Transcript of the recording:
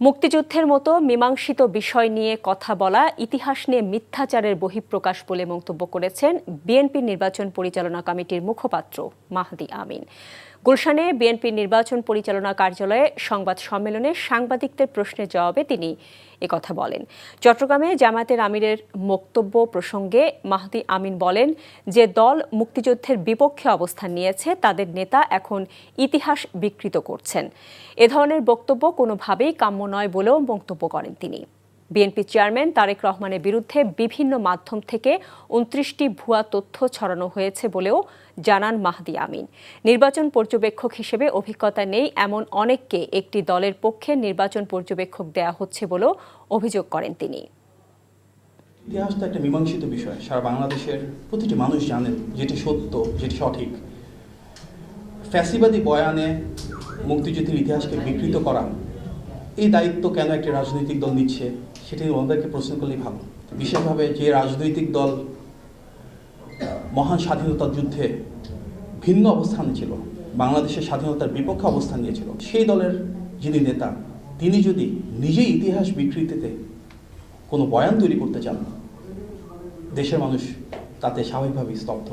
মুক্তিযুদ্ধের মতো মীমাংসিত বিষয় নিয়ে কথা বলা ইতিহাস নিয়ে মিথ্যাচারের বহিঃপ্রকাশ বলে মন্তব্য করেছেন বিএনপির নির্বাচন পরিচালনা কমিটির মুখপাত্র মাহদি আমিন। গুলশানে বিএনপির নির্বাচন পরিচালনা কার্যালয়ে সংবাদ সম্মেলনে সাংবাদিকদের প্রশ্নের জবাবে তিনি একথা বলেন। চট্টগ্রামে জামায়াতের আমিরের বক্তব্য প্রসঙ্গে মাহদি আমিন বলেন, যে দল মুক্তিযুদ্ধের বিপক্ষে অবস্থান নিয়েছে তাদের নেতা এখন ইতিহাস বিকৃত করছেন। এ ধরনের বক্তব্য কোনোভাবেই কাম্য নয় বলেও মন্তব্য করেন তিনি। বিএনপি চেয়ারম্যান তারেক রহমানের বিরুদ্ধে বিভিন্ন মাধ্যম থেকে ২৯টি ভুয়া তথ্য ছড়ানো হয়েছে বলেও জানান মাহদি আমিন। নির্বাচন পর্যবেক্ষক হিসেবে অভিজ্ঞতা নেই এমন অনেককে একটি দলের পক্ষে নির্বাচন পর্যবেক্ষক দেয়া হচ্ছে বলেও অভিযোগ করেন তিনি। ইতিহাস তো একটা মীমাংসিত বিষয়, সারা বাংলাদেশের প্রতিটি মানুষ জানেন যেটি সত্য, যেটি সঠিক। ফ্যাসিবাদী বয়ানে মুক্তিযুদ্ধের ইতিহাসকে বিকৃত করা, এই দায়িত্ব কেন একটি রাজনৈতিক দল নিচ্ছে সেটি ওনাদেরকে প্রশ্ন করলেই ভালো। বিশেষভাবে যে রাজনৈতিক দল মহান স্বাধীনতা যুদ্ধে ভিন্ন অবস্থানে ছিল, বাংলাদেশের স্বাধীনতার বিপক্ষে অবস্থান নিয়েছিল, সেই দলের যিনি নেতা তিনি যদি নিজেই ইতিহাস বিকৃতিতে কোনো বয়ান তৈরি করতে চান, দেশের মানুষ তাতে স্বাভাবিকভাবেই স্তব্ধ।